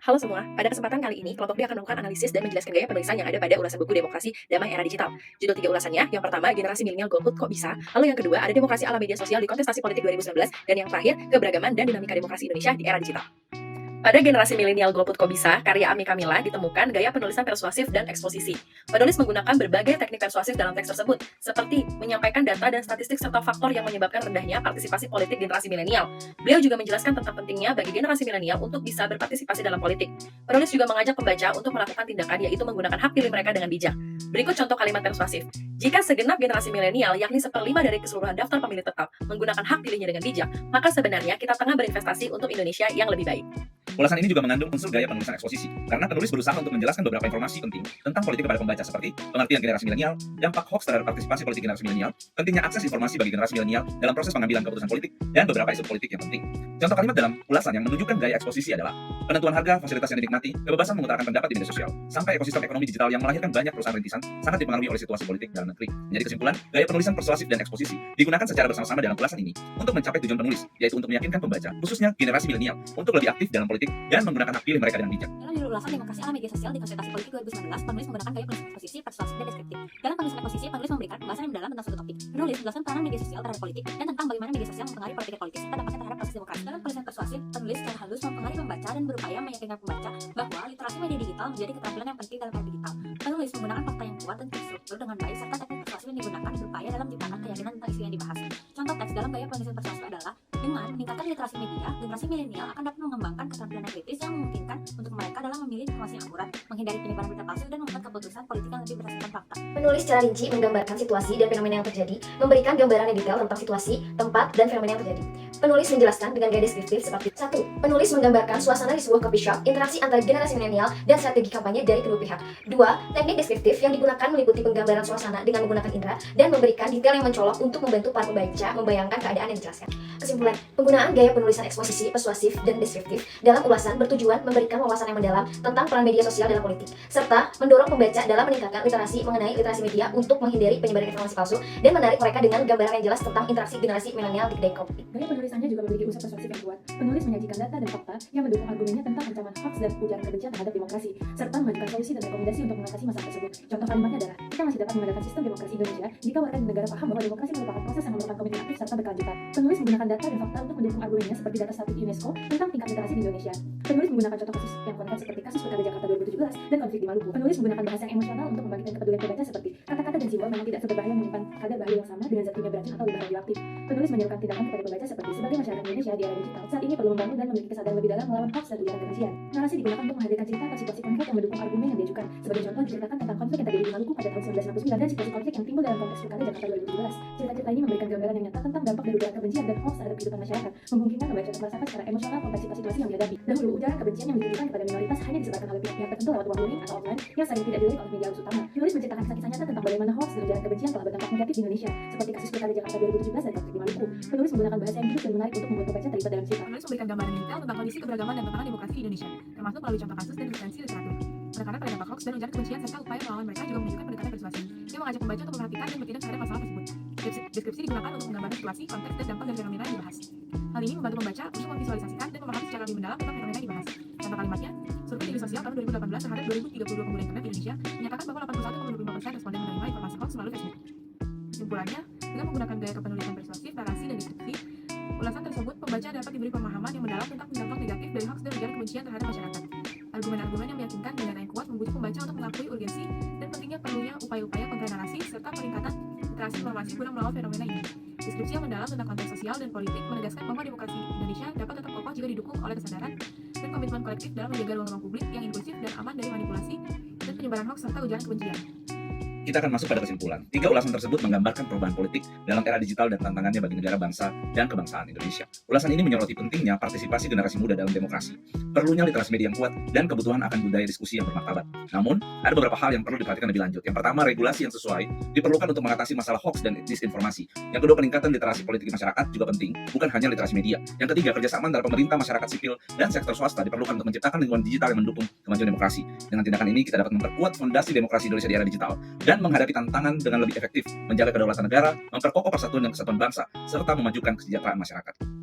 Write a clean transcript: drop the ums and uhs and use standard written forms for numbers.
Halo semua, pada kesempatan kali ini, kelompok D akan melakukan analisis dan menjelaskan gaya penulisan yang ada pada ulasan buku Demokrasi Damai Era Digital. Judul 3 ulasannya, yang pertama, generasi milenial golput kok bisa? Lalu yang kedua, ada demokrasi ala media sosial di kontestasi politik 2019, dan yang terakhir, keberagaman dan dinamika demokrasi Indonesia di era digital. Pada generasi milenial golput kok bisa, karya Ami Kamila ditemukan gaya penulisan persuasif dan eksposisi. Penulis menggunakan berbagai teknik persuasif dalam teks tersebut, seperti menyampaikan data dan statistik serta faktor yang menyebabkan rendahnya partisipasi politik generasi milenial. Beliau juga menjelaskan tentang pentingnya bagi generasi milenial untuk bisa berpartisipasi dalam politik. Penulis juga mengajak pembaca untuk melakukan tindakan yaitu menggunakan hak pilih mereka dengan bijak. Berikut contoh kalimat persuasif. Jika segenap generasi milenial, yakni 1/5 dari keseluruhan daftar pemilih tetap, menggunakan hak pilihnya dengan bijak, maka sebenarnya kita tengah berinvestasi untuk Indonesia yang lebih baik. Ulasan ini juga mengandung unsur gaya penulisan eksposisi, karena penulis berusaha untuk menjelaskan beberapa informasi penting tentang politik kepada pembaca seperti pengertian generasi milenial, dampak hoax terhadap partisipasi politik generasi milenial, pentingnya akses informasi bagi generasi milenial dalam proses pengambilan keputusan politik, dan beberapa isu politik yang penting. Contoh kalimat dalam ulasan yang menunjukkan gaya eksposisi adalah penentuan harga, fasilitas yang dinikmati, kebebasan mengutarakan pendapat di media sosial, sampai ekosistem ekonomi digital yang melahirkan banyak perusahaan rintisan sangat dipengaruhi oleh situasi politik dalam negeri. Menjadi kesimpulan, gaya penulisan persuasif dan eksposisi digunakan secara bersama-sama dalam ulasan ini untuk mencapai tujuan penulis, yaitu untuk meyakinkan pembaca, khususnya generasi milenial, untuk lebih aktif dalam politik dan menggunakan hak pilih mereka dengan bijak. Dalam judul ulasan demokrasi ala media sosial di konsultasi politik 2019, penulis menggunakan gaya penulisan eksposisi, persuasif, dan deskriptif. Dalam penulisan eksposisi, penulis memberikan pembahasan yang mendalam tentang suatu topik. Penulis menjelaskan peranan media sosial terhadap politik dan tentang bagaimana media sosial mempengaruhi politik serta dampaknya terhadap proses demokrasi. Dalam penulisan persuasif, penulis secara halus mempengaruhi pembaca dan berupaya meyakinkan pembaca bahwa literasi media digital menjadi keterampilan yang penting dalam era digital. Penulis menggunakan fakta yang kuat dan terstruktur dengan baik serta teknik persuasif yang digunakan berupaya dalam menciptakan keyakinan tentang isu yang dibahas. Contoh teks dalam gaya penulisan persuasif adalah dengan meningkatkan literasi media, generasi milenial akan dapat mengembangkan keterampilan yang kritis yang memungkinkan untuk mereka dalam memilih informasi yang akurat, menghindari penyebaran berita palsu, dan membuat keputusan politik yang lebih berdasarkan fakta. Penulis secara rinci menggambarkan situasi dan fenomena yang terjadi, memberikan gambaran yang detail tentang situasi, tempat, dan fenomena yang terjadi. Penulis menjelaskan dengan gaya deskriptif seperti 1. Penulis menggambarkan suasana di sebuah coffee shop, interaksi antara generasi milenial, dan strategi kampanye dari kedua pihak. 2. Teknik deskriptif yang digunakan meliputi penggambaran suasana dengan menggunakan indera dan memberikan detail yang mencolok untuk membantu para pembaca membayangkan keadaan yang dijelaskan. Kesimpulan, penggunaan gaya penulisan eksposisi, persuasif, dan deskriptif dalam ulasan bertujuan memberikan wawasan yang mendalam tentang peran media sosial dalam politik, serta mendorong pembaca dalam meningkatkan literasi mengenai literasi media untuk menghindari penyebaran informasi palsu dan menarik mereka dengan gambaran yang jelas tentang interaksi generasi milenial di kedai kopi. Gaya penulisannya juga memiliki unsur persuasif yang kuat. Penulis menyajikan data dan fakta yang mendukung argumennya tentang ancaman hoax dan ujaran kebencian terhadap demokrasi, serta mengajukan solusi dan rekomendasi untuk mengatasi masalah tersebut. Contoh kalimatnya adalah, kita masih dapat mengadakan sistem demokrasi Indonesia jika warga negara paham bahwa demokrasi merupakan proses yang memerlukan komitmen aktif serta berkelanjutan. Penulis menggunakan data dan fakta untuk mendukung argumennya seperti data statistik UNESCO tentang tingkat literasi di Indonesia. Penulis menggunakan contoh kasus yang konkret seperti kasus Pilkada Jakarta 2017 dan konflik di Maluku. Penulis menggunakan bahasa yang emosional untuk membangkitkan kepedulian pembaca seperti kata-kata dan simbol memang tidak seberbahaya menyimpan kadar bahaya yang sama dengan zat kimia beracun atau limbah radioaktif. Penulis menyerukan tindakan kepada pembaca seperti sebagai masyarakat Indonesia di era digital saat ini perlu membangun dan memiliki kesadaran lebih dalam melawan hoax dan ujaran kebencian. Narasi digunakan untuk menghadirkan cerita atau situasi konkret yang mendukung argumen yang diajukan. Sebagai contoh diceritakan tentang konflik yang terjadi di Maluku pada tahun 1969 dan situasi konflik yang timbul dalam konteks Pilkada Jakarta 2017. Cerita-cerita ini memberikan gambaran yang nyata tentang dampak dari ujaran kebencian dan hoax terhadap kehidupan masyarakat, memungkinkan pembaca untuk merasakan secara emosional kompleksitas situasi yang dihadapi. Dahulu, ujaran kebencian yang ditujukan kepada minoritas hanya disebarkan oleh pihak-pihak tertentu lewat ruang luring atau offline yang sering tidak dilirik oleh media arus utama. Penulis menceritakan kisah-kisah nyata tentang bagaimana hoax dan ujaran kebencian telah berdampak negatif di Indonesia, seperti kasus Pilkada Jakarta 2017 dan konflik di Maluku. Penulis menggunakan bahasa yang hidup dan menarik untuk membuat pembaca terlibat dalam cerita. Penulis memberikan gambaran yang detail tentang kondisi keberagaman dan tantangan demokrasi di Indonesia, termasuk melalui contoh kasus dan referensi literatur. Penekanan pada dampak hoax dan ujaran kebencian serta upaya melawan mereka juga menunjukkan pendekatan persuasi. Dia mengajak pembaca untuk memperhatikan dan bertindak terhadap masalah tersebut. Deskripsi digunakan untuk menggambarkan situasi, konteks, dan dampak dari fenomena yang dibahas. Hal ini membantu pembaca untuk memvisualisasikan dan memahami secara lebih mendalam tentang fenomena yang dibahas. Contoh kalimatnya, survei media sosial tahun 2018 terhadap 2032 pengguna internet di Indonesia menyatakan bahwa 81,25% responden menerima informasi hoax melalui Facebook. Kesimpulannya, dengan menggunakan gaya kepenulisan persuasif, narasi, dan deskripsi, ulasan tersebut pembaca dapat diberi pemahaman yang mendalam tentang dampak negatif dari hoax dan ujaran kebencian terhadap masyarakat. Argumen-argumen yang meyakinkan dan data yang kuat membujuk pembaca untuk mengakui urgensi dan pentingnya perlunya upaya-upaya kontra narasi serta peningkatan literasi informasi guna melawan fenomena ini. Deskripsi yang mendalam tentang konteks sosial dan politik menegaskan bahwa demokrasi Indonesia dapat tetap kokoh jika didukung oleh kesadaran dan komitmen kolektif dalam menjaga ruang-ruang publik yang inklusif dan aman dari manipulasi dan penyebaran hoax serta ujaran kebencian. Kita akan masuk pada kesimpulan. 3 ulasan tersebut menggambarkan perubahan politik dalam era digital dan tantangannya bagi negara bangsa dan kebangsaan Indonesia. Ulasan ini menyoroti pentingnya partisipasi generasi muda dalam demokrasi, perlunya literasi media yang kuat, dan kebutuhan akan budaya diskusi yang bermartabat. Namun, ada beberapa hal yang perlu diperhatikan lebih lanjut. Yang pertama, regulasi yang sesuai diperlukan untuk mengatasi masalah hoax dan disinformasi. Yang kedua, peningkatan literasi politik di masyarakat juga penting, bukan hanya literasi media. Yang ketiga, kerjasama antara pemerintah, masyarakat sipil, dan sektor swasta diperlukan untuk menciptakan lingkungan digital yang mendukung kemajuan demokrasi. Dengan tindakan ini, kita dapat memperkuat fondasi demokrasi Indonesia di era digital dan menghadapi tantangan dengan lebih efektif, menjaga kedaulatan negara, memperkokoh persatuan dan kesatuan bangsa, serta memajukan kesejahteraan masyarakat.